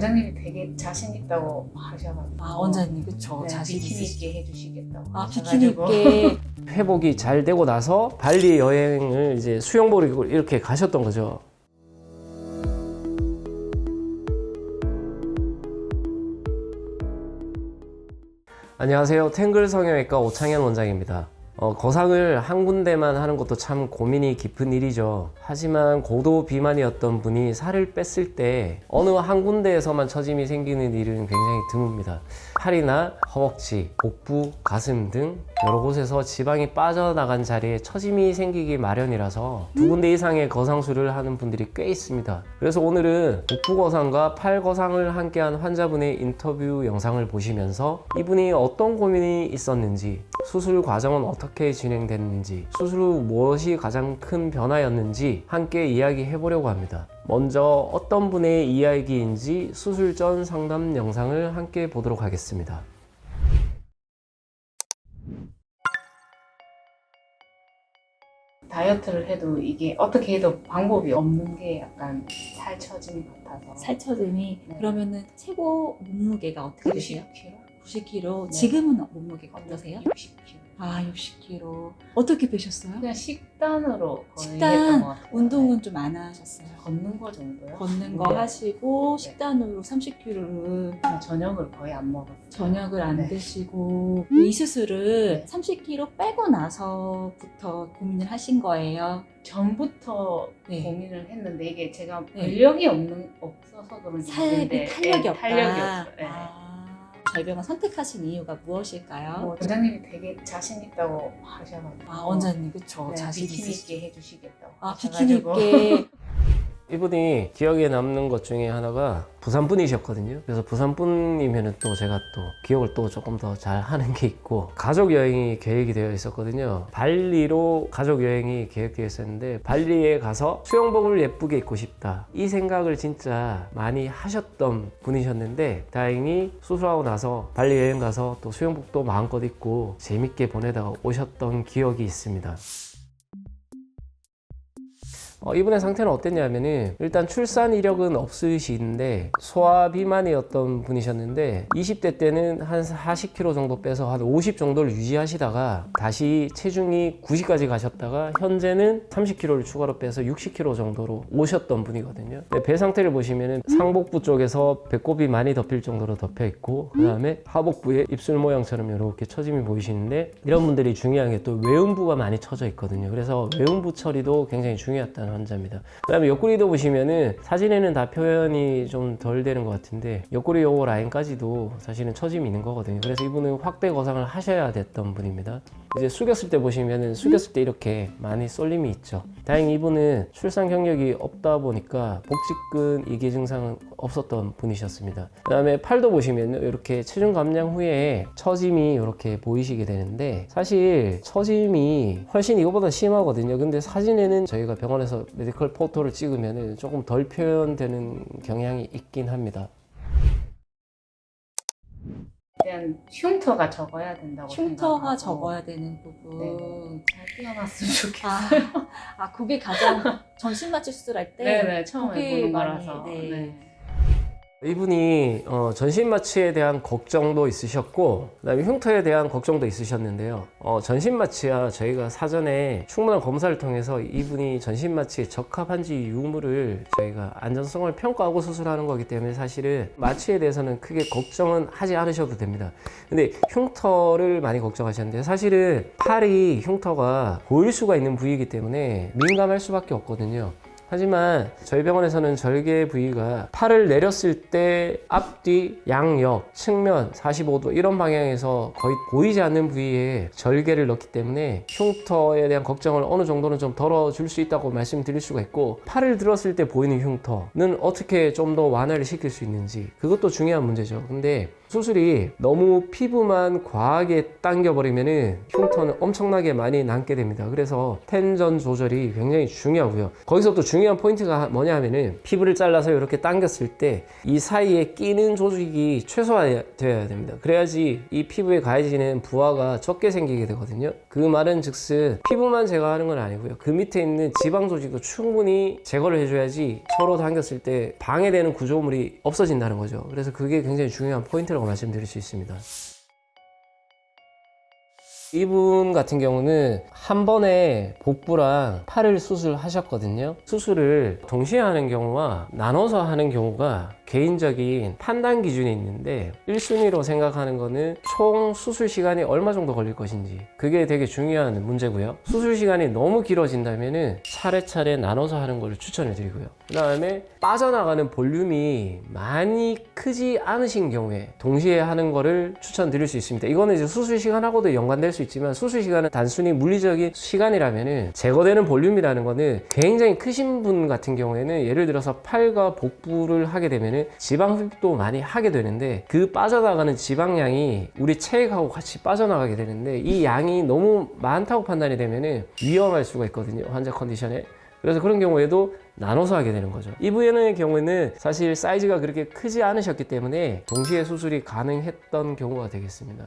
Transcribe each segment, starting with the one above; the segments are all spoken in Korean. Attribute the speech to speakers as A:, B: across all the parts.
A: 원장님이 되게 자신 있다고 하셔가지고.
B: 아, 원장님, 그쵸.
A: 네,
B: 자신
A: 비키니
B: 있으시죠.
A: 있게 해주시겠다고.
B: 아, 비키니
A: 하셔가지고.
B: 입게.
C: 회복이 잘 되고 나서 발리 여행을 이제 수영복을 입고 이렇게 가셨던 거죠. 안녕하세요. 탱글 성형외과 오창현 원장입니다. 거상을 한 군데만 하는 것도 참 고민이 깊은 일이죠. 하지만 고도 비만이었던 분이 살을 뺐을 때 어느 한 군데에서만 처짐이 생기는 일은 굉장히 드뭅니다. 팔이나 허벅지, 복부, 가슴 등 여러 곳에서 지방이 빠져나간 자리에 처짐이 생기기 마련이라서 두 군데 이상의 거상술을 하는 분들이 꽤 있습니다. 그래서 오늘은 복부 거상과 팔 거상을 함께한 환자분의 인터뷰 영상을 보시면서 이분이 어떤 고민이 있었는지, 수술 과정은 어떻게 진행됐는지, 수술 후 무엇이 가장 큰 변화였는지 함께 이야기해 보려고 합니다. 먼저 어떤 분의 이야기인지 수술 전 상담 영상을 함께 보도록 하겠습니다.
A: 다이어트를 해도 이게 어떻게 해도 방법이 없는 게 약간 살처짐 같아서.
B: 살처짐이.
A: 네.
B: 그러면은 최고 몸무게가 어떻게 되세요?
A: 90kg?
B: 90kg.
A: 네.
B: 지금은 몸무게가 어떠세요?
A: 60kg.
B: 아, 60kg. 어떻게 빼셨어요?
A: 그냥 식단으로 거의
B: 식단,
A: 했던 것 같아요.
B: 운동은 좀 안 하셨어요?
A: 네. 걷는 거 정도요?
B: 걷는 거
A: 네.
B: 하시고
A: 네.
B: 식단으로 30kg를
A: 그냥 저녁을 거의 안 먹었어요.
B: 저녁을 안
A: 네.
B: 드시고 이 수술을
A: 네.
B: 30kg 빼고 나서부터 고민을 하신 거예요?
A: 전부터
B: 네.
A: 고민을 했는데 이게 제가
B: 네.
A: 근력이 없어서 그런지
B: 살이
A: 모르겠는데
B: 탄력이
A: 예,
B: 없다.
A: 탄력이 없어요. 예.
B: 저희 병원 선택하신 이유가 무엇일까요?
A: 뭐 원장님이 되게 자신 있다고 하셔가지고.
B: 아, 원장님, 그쵸.
A: 네,
B: 자신
A: 비키니
B: 있으시죠.
A: 입게 해주시겠다고.
B: 아, 비키니
A: 하셔가지고.
B: 입게.
C: 이분이 기억에 남는 것 중에 하나가 부산 분이셨거든요. 그래서 부산 분이면 또 제가 또 기억을 또 조금 더 잘 하는 게 있고, 가족 여행이 계획이 되어 있었거든요. 발리로 가족 여행이 계획되어 있었는데 발리에 가서 수영복을 예쁘게 입고 싶다, 이 생각을 진짜 많이 하셨던 분이셨는데 다행히 수술하고 나서 발리 여행 가서 또 수영복도 마음껏 입고 재밌게 보내다가 오셨던 기억이 있습니다. 이분의 상태는 어땠냐면은 일단 출산 이력은 없으신데 소아 비만이었던 분이셨는데 20대 때는 한 40kg 정도 빼서 한 50 정도를 유지하시다가 다시 체중이 90까지 가셨다가 현재는 30kg를 추가로 빼서 60kg 정도로 오셨던 분이거든요. 배 상태를 보시면은 상복부 쪽에서 배꼽이 많이 덮일 정도로 덮여 있고, 그 다음에 하복부에 입술 모양처럼 이렇게 처짐이 보이시는데, 이런 분들이 중요한 게 또 외음부가 많이 처져 있거든요. 그래서 외음부 처리도 굉장히 중요했다는 환자입니다. 그 다음에 옆구리도 보시면은 사진에는 다 표현이 좀 덜 되는 것 같은데 옆구리 요 라인까지도 사실은 처짐이 있는 거거든요. 그래서 이분은 확대 거상을 하셔야 됐던 분입니다. 이제 숙였을 때 보시면은 숙였을 때 이렇게 많이 쏠림이 있죠. 다행히 이분은 출산 경력이 없다 보니까 복직근 이계 증상은 없었던 분이셨습니다. 그 다음에 팔도 보시면 이렇게 체중 감량 후에 처짐이 이렇게 보이시게 되는데, 사실 처짐이 훨씬 이거보다 심하거든요. 근데 사진에는 저희가 병원에서 메디컬 포토를 찍으면 조금 덜 표현되는 경향이 있긴 합니다.
A: 일단 흉터가 적어야 된다고
B: 흉터가
A: 생각하고.
B: 적어야 되는 부분.
A: 네. 잘 뛰어났으면 좋겠어요.
B: 그게 가장 전신 마취 수술할 때
A: 네네, 처음
B: 그게
A: 해보는
B: 많이,
A: 거라서.
B: 네.
A: 네.
C: 이분이 전신 마취에 대한 걱정도 있으셨고, 그다음에 흉터에 대한 걱정도 있으셨는데요. 전신 마취야 저희가 사전에 충분한 검사를 통해서 이분이 전신 마취에 적합한지 유무를 저희가 안전성을 평가하고 수술하는 거기 때문에 사실은 마취에 대해서는 크게 걱정은 하지 않으셔도 됩니다. 근데 흉터를 많이 걱정하셨는데, 사실은 팔이 흉터가 보일 수가 있는 부위이기 때문에 민감할 수밖에 없거든요. 하지만 저희 병원에서는 절개 부위가 팔을 내렸을 때 앞뒤, 양옆, 측면 45도 이런 방향에서 거의 보이지 않는 부위에 절개를 넣기 때문에 흉터에 대한 걱정을 어느 정도는 좀 덜어줄 수 있다고 말씀드릴 수가 있고, 팔을 들었을 때 보이는 흉터는 어떻게 좀 더 완화를 시킬 수 있는지, 그것도 중요한 문제죠. 근데 수술이 너무 피부만 과하게 당겨버리면은 흉터는 엄청나게 많이 남게 됩니다. 그래서 텐전 조절이 굉장히 중요하고요. 거기서 또 중요한 중요한 포인트가 뭐냐 하면은 피부를 잘라서 이렇게 당겼을 때 이 사이에 끼는 조직이 최소화되어야 됩니다. 그래야지 이 피부에 가해지는 부하가 적게 생기게 되거든요. 그 말은 즉슨 피부만 제거하는 건 아니고요. 그 밑에 있는 지방 조직도 충분히 제거를 해줘야지 서로 당겼을 때 방해되는 구조물이 없어진다는 거죠. 그래서 그게 굉장히 중요한 포인트라고 말씀드릴 수 있습니다. 이분 같은 경우는 한 번에 복부랑 팔을 수술하셨거든요. 수술을 동시에 하는 경우와 나눠서 하는 경우가 개인적인 판단 기준이 있는데 1순위로 생각하는 거는 총 수술 시간이 얼마 정도 걸릴 것인지, 그게 되게 중요한 문제고요. 수술 시간이 너무 길어진다면 차례차례 나눠서 하는 걸 추천을 드리고요. 그 다음에 빠져나가는 볼륨이 많이 크지 않으신 경우에 동시에 하는 거를 추천드릴 수 있습니다. 이거는 이제 수술 시간하고도 연관될 수 있지만, 수술 시간은 단순히 물리적인 시간이라면은 제거되는 볼륨이라는 거는 굉장히 크신 분 같은 경우에는 예를 들어서 팔과 복부를 하게 되면은 지방 흡입도 많이 하게 되는데, 그 빠져나가는 지방량이 우리 체액하고 같이 빠져나가게 되는데, 이 양이 너무 많다고 판단이 되면은 위험할 수가 있거든요, 환자 컨디션에. 그래서 그런 경우에도 나눠서 하게 되는 거죠. 이분의 경우에는 사실 사이즈가 그렇게 크지 않으셨기 때문에 동시에 수술이 가능했던 경우가 되겠습니다.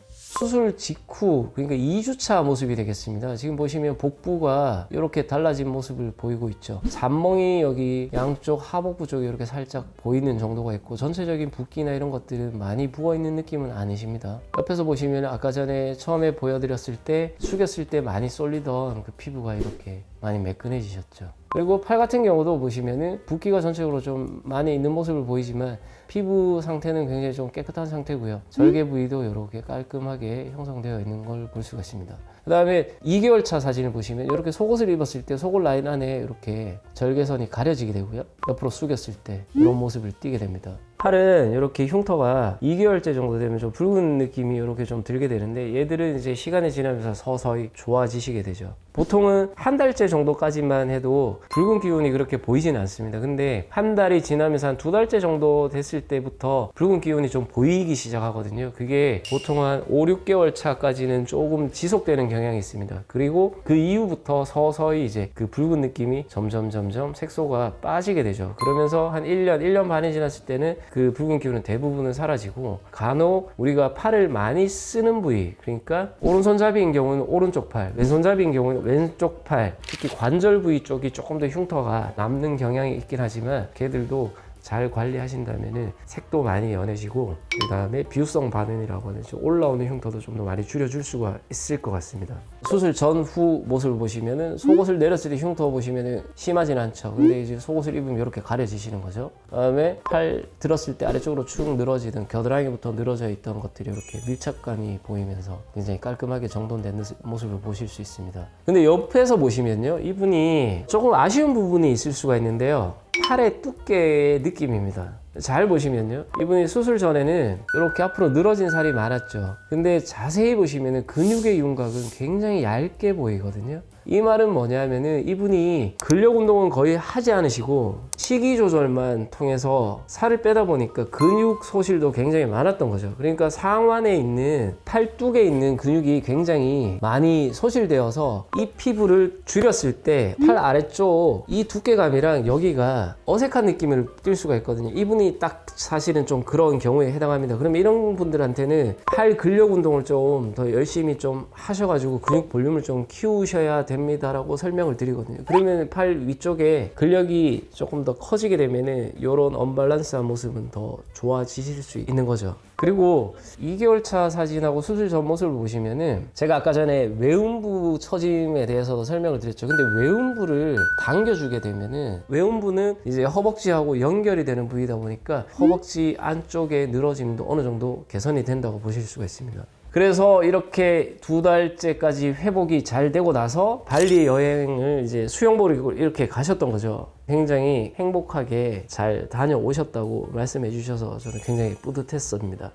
C: 수술 직후, 그러니까 2주차 모습이 되겠습니다. 지금 보시면 복부가 이렇게 달라진 모습을 보이고 있죠. 잔멍이 여기 양쪽 하복부 쪽에 이렇게 살짝 보이는 정도가 있고, 전체적인 붓기나 이런 것들은 많이 부어있는 느낌은 아니십니다. 옆에서 보시면 아까 전에 처음에 보여드렸을 때 숙였을 때 많이 쏠리던 그 피부가 이렇게 많이 매끈해지셨죠. 그리고 팔 같은 경우도 보시면은 붓기가 전체적으로 좀 많이 있는 모습을 보이지만 피부 상태는 굉장히 좀 깨끗한 상태고요. 절개 부위도 이렇게 깔끔하게 형성되어 있는 걸 볼 수가 있습니다. 그 다음에 2개월 차 사진을 보시면 이렇게 속옷을 입었을 때 속옷 라인 안에 이렇게 절개선이 가려지게 되고요. 옆으로 숙였을 때 이런 모습을 띠게 됩니다. 팔은 이렇게 흉터가 2개월째 정도 되면 좀 붉은 느낌이 이렇게 좀 들게 되는데, 얘들은 이제 시간이 지나면서 서서히 좋아지시게 되죠. 보통은 한 달째 정도까지만 해도 붉은 기운이 그렇게 보이진 않습니다. 근데 한 달이 지나면서 한 2달째 정도 됐을 때부터 붉은 기운이 좀 보이기 시작하거든요. 그게 보통 한 5, 6개월 차까지는 조금 지속되는 경향이 있습니다. 그리고 그 이후부터 서서히 이제 그 붉은 느낌이 점점 색소가 빠지게 되죠. 그러면서 한 1년 반이 지났을 때는 그 붉은 기운은 대부분은 사라지고, 간혹 우리가 팔을 많이 쓰는 부위, 그러니까 오른손잡이인 경우는 오른쪽 팔, 왼손잡이인 경우는 왼쪽 팔, 특히 관절 부위 쪽이 조금 더 흉터가 남는 경향이 있긴 하지만 걔들도 잘 관리하신다면 색도 많이 연해지고, 그 다음에 비유성 반응이라고 하는 올라오는 흉터도 좀 더 많이 줄여줄 수가 있을 것 같습니다. 수술 전후 모습을 보시면은 속옷을 내렸을 때 흉터 보시면은 심하진 않죠. 근데 이제 속옷을 입으면 이렇게 가려지시는 거죠. 그 다음에 팔 들었을 때 아래쪽으로 축 늘어지던 겨드랑이부터 늘어져 있던 것들이 이렇게 밀착감이 보이면서 굉장히 깔끔하게 정돈된 모습을 보실 수 있습니다. 근데 옆에서 보시면요, 이분이 조금 아쉬운 부분이 있을 수가 있는데요, 팔의 두께의 느낌입니다. 잘 보시면요, 이분이 수술 전에는 이렇게 앞으로 늘어진 살이 많았죠. 근데 자세히 보시면은 근육의 윤곽은 굉장히 얇게 보이거든요. 이 말은 뭐냐면은 이분이 근력 운동은 거의 하지 않으시고 식이 조절만 통해서 살을 빼다 보니까 근육 소실도 굉장히 많았던 거죠. 그러니까 상완에 있는 팔뚝에 있는 근육이 굉장히 많이 소실되어서 이 피부를 줄였을 때 팔 아래쪽 이 두께감이랑 여기가 어색한 느낌을 띌 수가 있거든요. 이분이 딱 사실은 좀 그런 경우에 해당합니다. 그러면 이런 분들한테는 팔 근력 운동을 좀 더 열심히 좀 하셔가지고 근육 볼륨을 좀 키우셔야 됩니다라고 설명을 드리거든요. 그러면 팔 위쪽에 근력이 조금 더 커지게 되면은 이런 언밸런스한 모습은 더 좋아지실 수 있는 거죠. 그리고 2개월 차 사진하고 수술 전 모습을 보시면은 제가 아까 전에 외음부 처짐에 대해서도 설명을 드렸죠. 근데 외음부를 당겨주게 되면은, 외음부는 이제 허벅지하고 연결이 되는 부위다 보니까 허벅지 안쪽의 늘어짐도 어느 정도 개선이 된다고 보실 수가 있습니다. 그래서 이렇게 2달째까지 회복이 잘 되고 나서 발리 여행을 이제 수영복을 이렇게 가셨던 거죠. 굉장히 행복하게 잘 다녀오셨다고 말씀해 주셔서 저는 굉장히 뿌듯했습니다.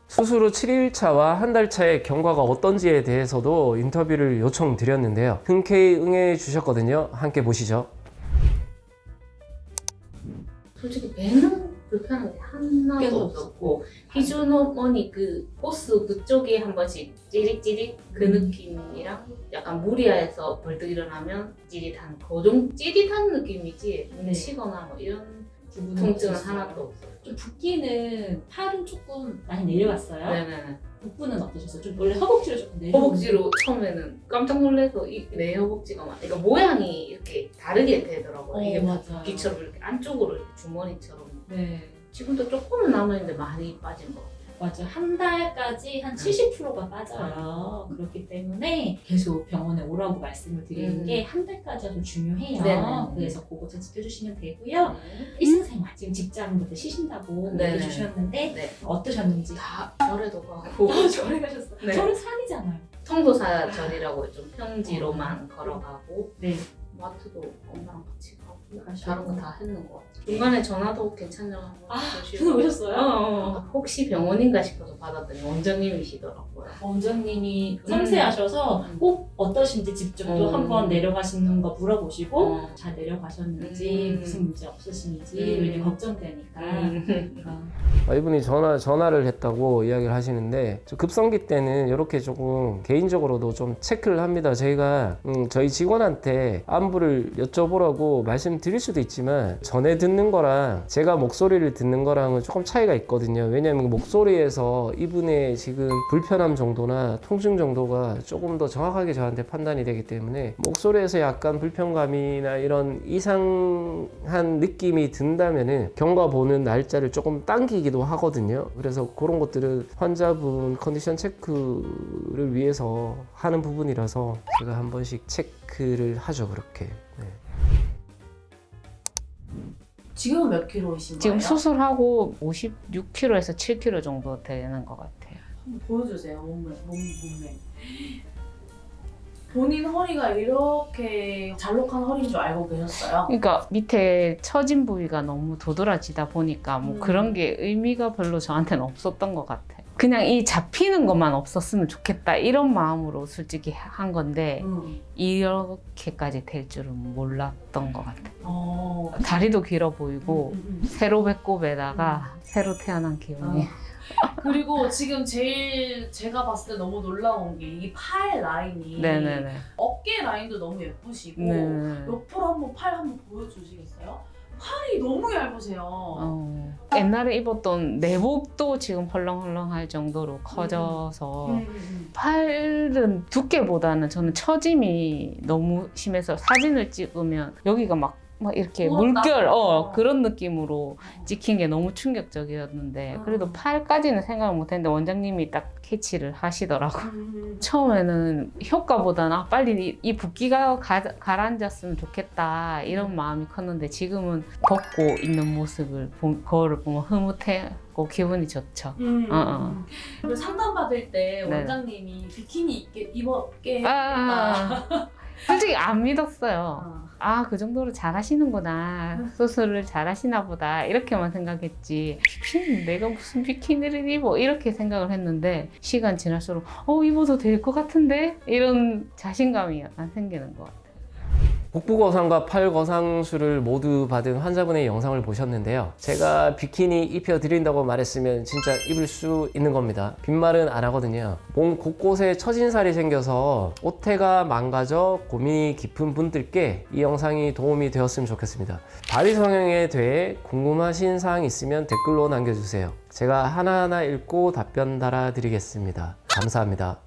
C: 수술 후 7일차와 한 달 차의 경과가 어떤지에 대해서도 인터뷰를 요청드렸는데요. 흔쾌히 응해 주셨거든요. 함께 보시죠.
A: 솔직히 배는 불편한 게 하나도
B: 계속
A: 없었고 희준어머니 그 호스 그쪽에 한 번씩 찌릿찌릿 그 느낌이랑 약간 무리해서 벌떡 일어나면 찌릿한 고정 찌릿한 느낌이지
B: 네.
A: 뭉치거나 뭐 이런
B: 부분은
A: 통증은
B: 없었어요.
A: 하나도 없어요.
B: 좀 붓기는 팔은 조금 많이 내려갔어요.
A: 네네네.
B: 복부는 어떠셨어요? 좀 원래 허벅지로 조금 내려.
A: 허벅지로 처음에는 깜짝 놀라서 내 허벅지가 막 그러니까 모양이 이렇게 다르게 되더라고요. 이게
B: 맞아요.
A: 붓기처럼 이렇게 안쪽으로 이렇게 주머니처럼.
B: 네.
A: 지금도 조금은 남아있는데 많이 빠진 것 같아요.
B: 맞아요. 한 달까지 한 70%가 빠져요. 그렇기 때문에 계속 병원에 오라고 말씀을 드리는 게 한 달까지가 좀 중요해요.
A: 네네.
B: 그래서 그거 잘 지켜주시면 되고요. 일상생활, 지금 직장부터 쉬신다고
A: 네네.
B: 얘기해 주셨는데
A: 네.
B: 어떠셨는지.
A: 다 절에도 가고
B: 절에 가셨어요.
A: 네.
B: 절은 산이잖아요.
A: 청도사절이라고 좀 평지로만 걸어가고
B: 네.
A: 마트도 엄마랑 같이 가고
B: 가시고.
A: 다른 거 다 했는 것 같아요. 중간에 전화도 괜찮냐고 한번
B: 전화 오셨어요?
A: 혹시 병원인가 싶어서 받았더니 원장님이시더라고요.
B: 원장님이 섬세하셔서 꼭 어떠신지 직접 또 한번 내려가시는 거 물어보시고 잘 내려가셨는지 무슨 문제 없으신지 왜냐면 걱정되니까.
C: 이분이 전화를 했다고 이야기를 하시는데 저 급성기 때는 이렇게 조금 개인적으로도 좀 체크를 합니다. 저희가 저희 직원한테 안부를 여쭤보라고 말씀드릴 수도 있지만 전에 듣는 거랑 제가 목소리를 듣는 거랑은 조금 차이가 있거든요. 왜냐하면 목소리에서 이분의 지금 불편함 정도나 통증 정도가 조금 더 정확하게 저한테 판단이 되기 때문에 목소리에서 약간 불편감이나 이런 이상한 느낌이 든다면은 경과 보는 날짜를 조금 당기기도 하거든요. 그래서 그런 것들은 환자분 컨디션 체크를 위해서 하는 부분이라서 제가 한 번씩 체크를 하죠. 그렇게. 네.
D: 지금은 몇 킬로이신
A: 지금
D: 거예요?
A: 수술하고 56kg에서 7kg 정도 되는 것 같아요.
D: 한번 보여주세요. 몸매. 본인 허리가 이렇게 잘록한 허리인 줄 알고 계셨어요?
A: 그러니까 밑에 처진 부위가 너무 도드라지다 보니까 뭐 그런 게 의미가 별로 저한테는 없었던 것 같아요. 그냥 이 잡히는 것만 없었으면 좋겠다 이런 마음으로 솔직히 한 건데 이렇게까지 될 줄은 몰랐던 것 같아요. 다리도 길어 보이고 세로 배꼽에다가 새로 태어난 기분이.
D: 그리고 지금 제일 제가 봤을 때 너무 놀라운 게 이 팔 라인이
A: 네네네.
D: 어깨 라인도 너무 예쁘시고
A: 네.
D: 옆으로 한번 팔 한번 보여주시겠어요? 팔이 너무 얇으세요.
A: 옛날에 입었던 내복도 지금 헐렁헐렁할 정도로 커져서 팔은 두께보다는 저는 처짐이 너무 심해서 사진을 찍으면 여기가 막 이렇게
D: 부었다?
A: 물결 그런 느낌으로 찍힌 게 너무 충격적이었는데 그래도 팔까지는 생각을 못했는데 원장님이 딱 캐치를 하시더라고요. 처음에는 효과보다는 빨리 이 붓기가 가라앉았으면 좋겠다 이런 마음이 컸는데 지금은 벗고 있는 모습을 거울을 보면 흐뭇해고 기분이 좋죠.
D: 그리고 상담 받을 때
A: 네.
D: 원장님이 비키니 입었게 했다.
A: 솔직히 안 믿었어요. 그 정도로 잘하시는구나. 수술을 잘하시나 보다. 이렇게만 생각했지. 비키니, 내가 무슨 비키니를 입어? 이렇게 생각을 했는데, 시간 지날수록, 입어도 될 것 같은데? 이런 자신감이 약간 생기는 것 같아요.
C: 복부 거상과 팔 거상술을 모두 받은 환자분의 영상을 보셨는데요. 제가 비키니 입혀드린다고 말했으면 진짜 입을 수 있는 겁니다. 빈말은 안 하거든요. 몸 곳곳에 처진 살이 생겨서 옷태가 망가져 고민이 깊은 분들께 이 영상이 도움이 되었으면 좋겠습니다. 바디 성형에 대해 궁금하신 사항 있으면 댓글로 남겨주세요. 제가 하나하나 읽고 답변 달아드리겠습니다. 감사합니다.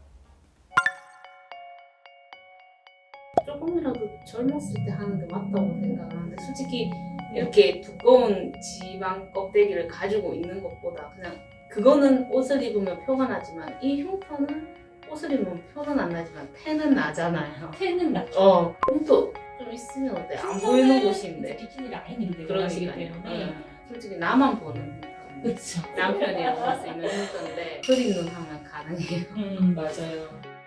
A: 조금이라도 젊었을 때 하는 게 맞다고 생각을 하는데 솔직히 이렇게 두꺼운 지방 껍데기를 가지고 있는 것보다 그냥 그거는 옷을 입으면 표가 나지만 이 흉터는 옷을 입으면 표는 안 나지만 태는 나잖아요.
B: 태는 낮죠.
A: 흉터 좀 있으면 어때? 안 보이는 곳인데
B: 비키니 라인으로 내려가시기
A: 그러니까요.
B: 때문에.
A: 솔직히 나만 보는 흉터.
B: 그렇죠.
A: 남편이랑 볼 수 있는 흉터인데 흐린 눈 하면 가능해요.
B: 맞아요.